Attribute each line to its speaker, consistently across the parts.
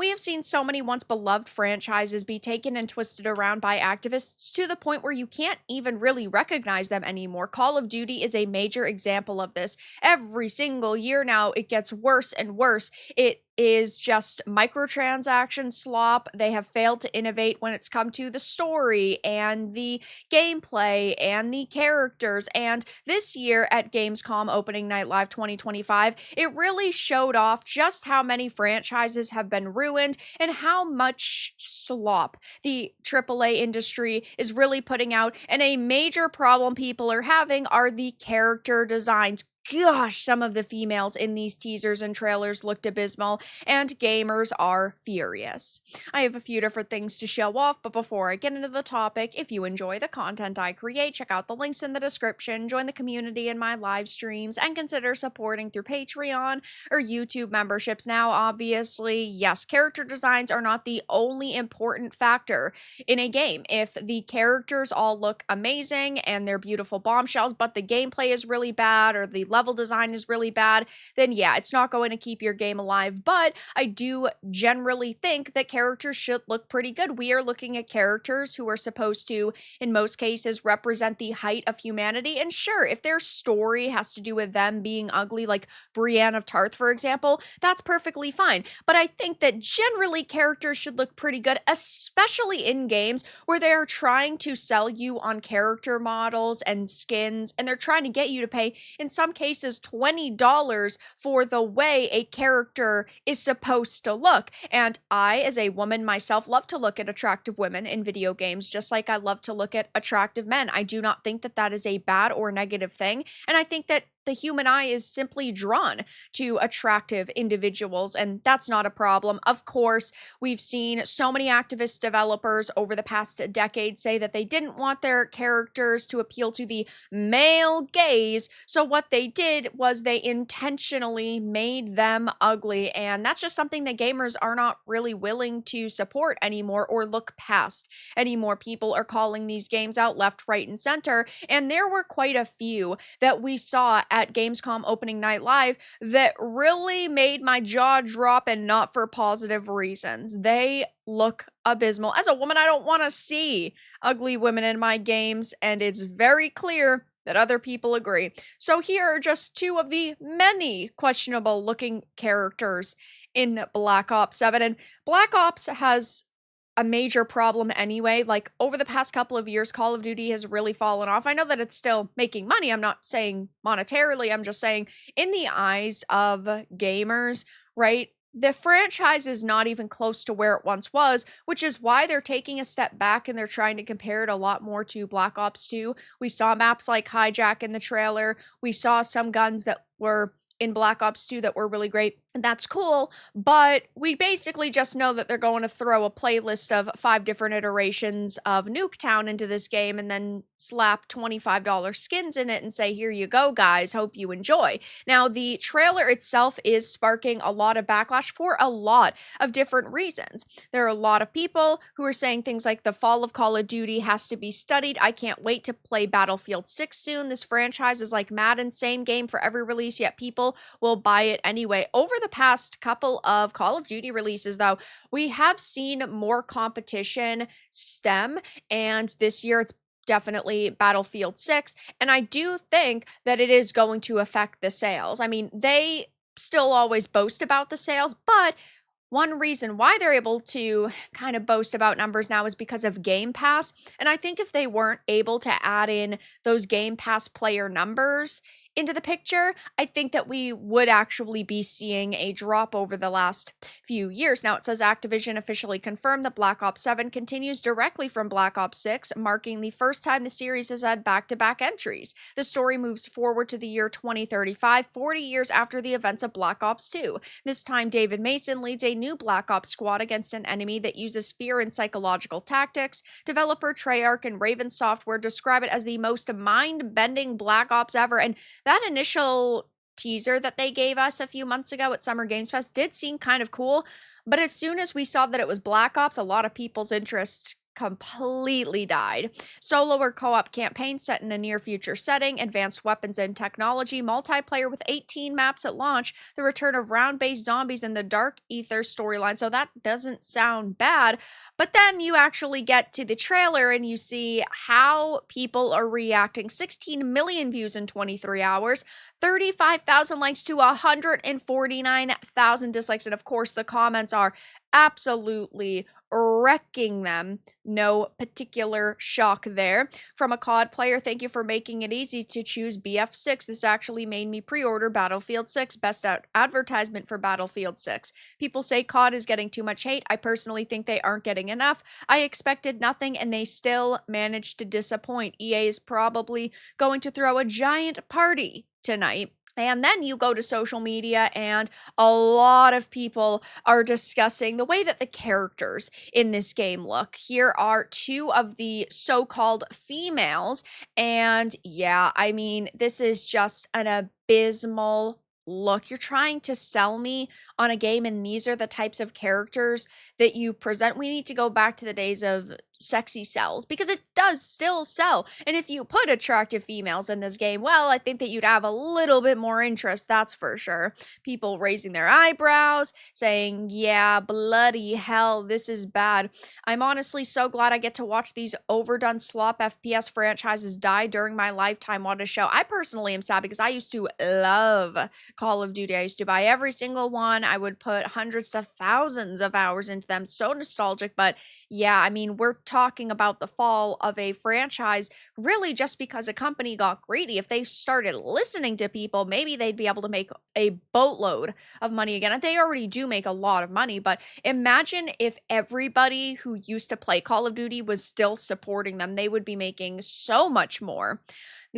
Speaker 1: We have seen so many once beloved franchises be taken and twisted around by activists to the point where you can't even really recognize them anymore. Call of Duty is a major example of this. Every single year now, it gets worse and worse. It is just microtransaction slop. They have failed to innovate when it's come to the story and the gameplay and the characters. And this year at Gamescom Opening Night Live 2025, it really showed off just how many franchises have been ruined and how much slop the AAA industry is really putting out. And a major problem people are having are the character designs. Gosh, some of the females in these teasers and trailers looked abysmal, and gamers are furious. I have a few different things to show off, but before I get into the topic, if you enjoy the content I create, check out the links in the description, join the community in my live streams, and consider supporting through Patreon or YouTube memberships. Now, obviously, yes, character designs are not the only important factor in a game. If the characters all look amazing and they're beautiful bombshells, but the gameplay is really bad or the level design is really bad, then yeah, it's not going to keep your game alive. But I do generally think that characters should look pretty good. We are looking at characters who are supposed to, in most cases, represent the height of humanity. And sure, if their story has to do with them being ugly, like Brienne of Tarth, for example, that's perfectly fine. But I think that generally characters should look pretty good, especially in games where they are trying to sell you on character models and skins, and they're trying to get you to pay, in some cases, $20 for the way a character is supposed to look. And I, as a woman myself, love to look at attractive women in video games, just like I love to look at attractive men. I do not think that that is a bad or negative thing. And I think that the human eye is simply drawn to attractive individuals, and that's not a problem. Of course, we've seen so many activist developers over the past decade say that they didn't want their characters to appeal to the male gaze, so what they did was they intentionally made them ugly, and that's just something that gamers are not really willing to support anymore or look past anymore. People are calling these games out left, right, and center, and there were quite a few that we saw at Gamescom Opening Night Live that really made my jaw drop, and not for positive reasons. They look abysmal. As a woman, I don't want to see ugly women in my games, and it's very clear that other people agree. So here are just two of the many questionable looking characters in Black Ops 7. And Black Ops has a major problem anyway. Like, over the past couple of years, Call of Duty has really fallen off. I know that it's still making money. I'm not saying monetarily. I'm just saying in the eyes of gamers, right? The franchise is not even close to where it once was, which is why they're taking a step back and they're trying to compare it a lot more to Black Ops 2. We saw maps like Hijack in the trailer. We saw some guns that were in Black Ops 2 that were really great. And that's cool, but we basically just know that they're going to throw a playlist of 5 different iterations of Nuketown into this game and then slap $25 skins in it and say, here you go, guys, hope you enjoy. Now, the trailer itself is sparking a lot of backlash for a lot of different reasons. There are a lot of people who are saying things like the fall of Call of Duty has to be studied. I can't wait to play Battlefield 6 soon. This franchise is like Madden, same game for every release, yet people will buy it anyway. Over the past couple of Call of Duty releases, though, we have seen more competition stem, and this year it's definitely Battlefield 6, and I do think that it is going to affect the sales. I mean, they still always boast about the sales, but one reason why they're able to kind of boast about numbers now is because of Game Pass, and I think if they weren't able to add in those Game Pass player numbers into the picture, I think that we would actually be seeing a drop over the last few years. Now, it says Activision officially confirmed that Black Ops 7 continues directly from Black Ops 6, marking the first time the series has had back-to-back entries. The story moves forward to the year 2035, 40 years after the events of Black Ops 2. This time, David Mason leads a new Black Ops squad against an enemy that uses fear and psychological tactics. Developer Treyarch and Raven Software describe it as the most mind-bending Black Ops ever, and that initial teaser that they gave us a few months ago at Summer Games Fest did seem kind of cool, but as soon as we saw that it was Black Ops, a lot of people's interests completely died. Solo or co-op campaigns set in a near future setting, advanced weapons and technology, multiplayer with 18 maps at launch, the return of round-based zombies, and the Dark Ether storyline. So that doesn't sound bad. But then you actually get to the trailer and you see how people are reacting. 16 million views in 23 hours, 35,000 likes to 149,000 dislikes. And of course, the comments are absolutely wrecking them. No particular shock there. From a COD player, thank you for making it easy to choose BF6. This actually made me pre-order Battlefield 6. Best advertisement for Battlefield 6. People say COD is getting too much hate. I personally think they aren't getting enough. I expected nothing and they still managed to disappoint. EA is probably going to throw a giant party tonight. And then you go to social media, and a lot of people are discussing the way that the characters in this game look. Here are two of the so-called females, and yeah, I mean, this is just an abysmal look. You're trying to sell me on a game, and these are the types of characters that you present. We need to go back to the days of sexy sells, because it does still sell. And if you put attractive females in this game, well, I think that you'd have a little bit more interest, that's for sure. People raising their eyebrows, saying, yeah, bloody hell, this is bad. I'm honestly so glad I get to watch these overdone slop FPS franchises die during my lifetime. What a show. I personally am sad because I used to love Call of Duty. I used to buy every single one. I would put hundreds of thousands of hours into them. So nostalgic. But yeah, I mean, we're talking about the fall of a franchise really just because a company got greedy. If they started listening to people, maybe they'd be able to make a boatload of money again. And they already do make a lot of money, but imagine if everybody who used to play Call of Duty was still supporting them. They would be making so much more.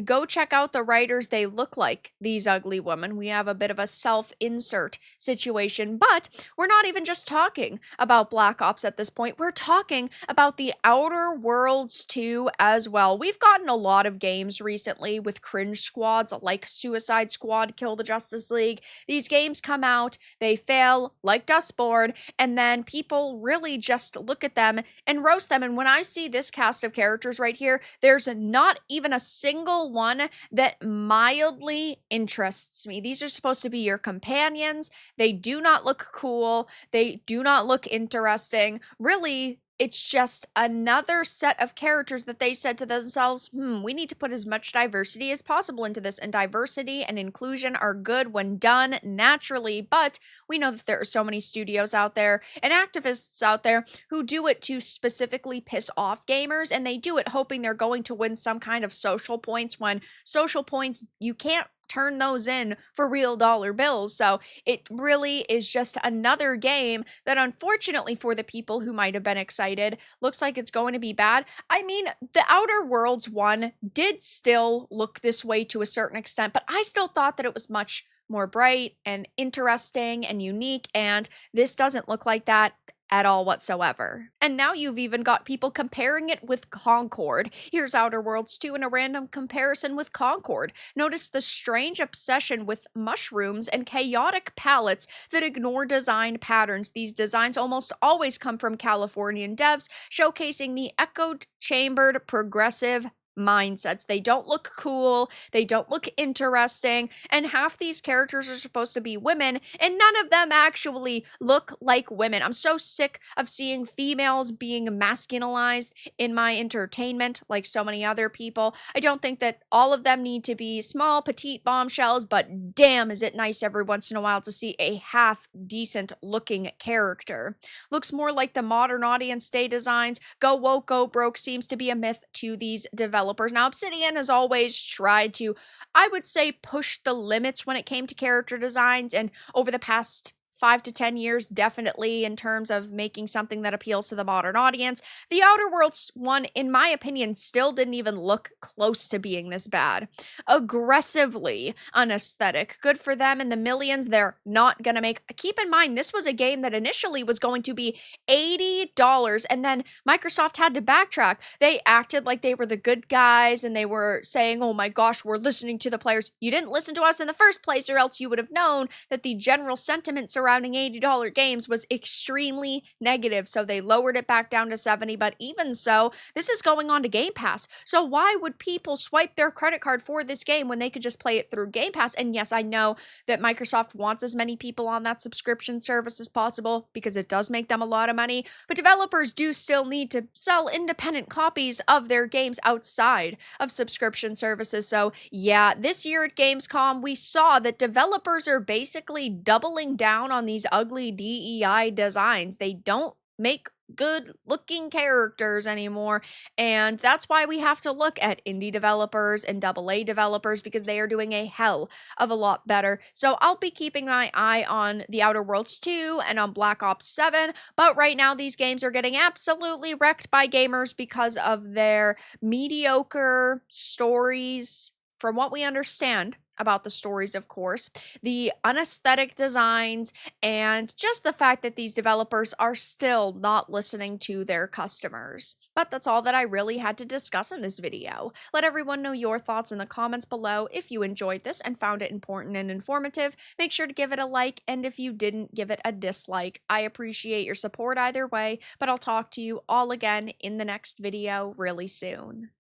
Speaker 1: Go check out the writers. They look like these ugly women. We have a bit of a self-insert situation, but we're not even just talking about Black Ops at this point. We're talking about the Outer Worlds 2 as well. We've gotten a lot of games recently with cringe squads like Suicide Squad, Kill the Justice League. These games come out, they fail like Dustboard, and then people really just look at them and roast them. And when I see this cast of characters right here, there's not even a single one that mildly interests me. These are supposed to be your companions. They do not look cool. They do not look interesting. Really, it's just another set of characters that they said to themselves, we need to put as much diversity as possible into this. And diversity and inclusion are good when done naturally. But we know that there are so many studios out there and activists out there who do it to specifically piss off gamers. And they do it hoping they're going to win some kind of social points, when social points, you can't turn those in for real dollar bills. So it really is just another game that, unfortunately for the people who might have been excited, looks like it's going to be bad. I mean, the Outer Worlds one did still look this way to a certain extent, but I still thought that it was much more bright and interesting and unique, and this doesn't look like that at all whatsoever. And now you've even got people comparing it with Concord. Here's Outer Worlds 2 in a random comparison with Concord. Notice the strange obsession with mushrooms and chaotic palettes that ignore design patterns. These designs almost always come from Californian devs, showcasing the echo-chambered progressive mindsets. They don't look cool, they don't look interesting, and half these characters are supposed to be women, and none of them actually look like women. I'm so sick of seeing females being masculinized in my entertainment like so many other people. I don't think that all of them need to be small, petite bombshells, but damn, is it nice every once in a while to see a half-decent looking character. Looks more like the modern Audience Day designs. Go woke, go broke seems to be a myth to these developers. Now, Obsidian has always tried to, I would say, push the limits when it came to character designs, and over the past 5 to 10 years, definitely, in terms of making something that appeals to the modern audience. The Outer Worlds one, in my opinion, still didn't even look close to being this bad. Aggressively unaesthetic. Good for them and the millions they're not gonna make. Keep in mind, this was a game that initially was going to be $80, and then Microsoft had to backtrack. They acted like they were the good guys, and they were saying, oh my gosh, we're listening to the players. You didn't listen to us in the first place, or else you would have known that the general sentiments around surrounding $80 games was extremely negative. So they lowered it back down to 70. But even so, this is going on to Game Pass. So why would people swipe their credit card for this game when they could just play it through Game Pass? And yes, I know that Microsoft wants as many people on that subscription service as possible because it does make them a lot of money. But developers do still need to sell independent copies of their games outside of subscription services. So yeah, this year at Gamescom, we saw that developers are basically doubling down on these ugly DEI designs. They don't make good looking characters anymore, and that's why we have to look at indie developers and AA developers, because they are doing a hell of a lot better. So I'll be keeping my eye on The Outer Worlds 2 and on Black Ops 7, but right now these games are getting absolutely wrecked by gamers because of their mediocre stories, from what we understand about the stories, of course, the unaesthetic designs, and just the fact that these developers are still not listening to their customers. But that's all that I really had to discuss in this video. Let everyone know your thoughts in the comments below. If you enjoyed this and found it important and informative, make sure to give it a like, and if you didn't, give it a dislike. I appreciate your support either way, but I'll talk to you all again in the next video really soon.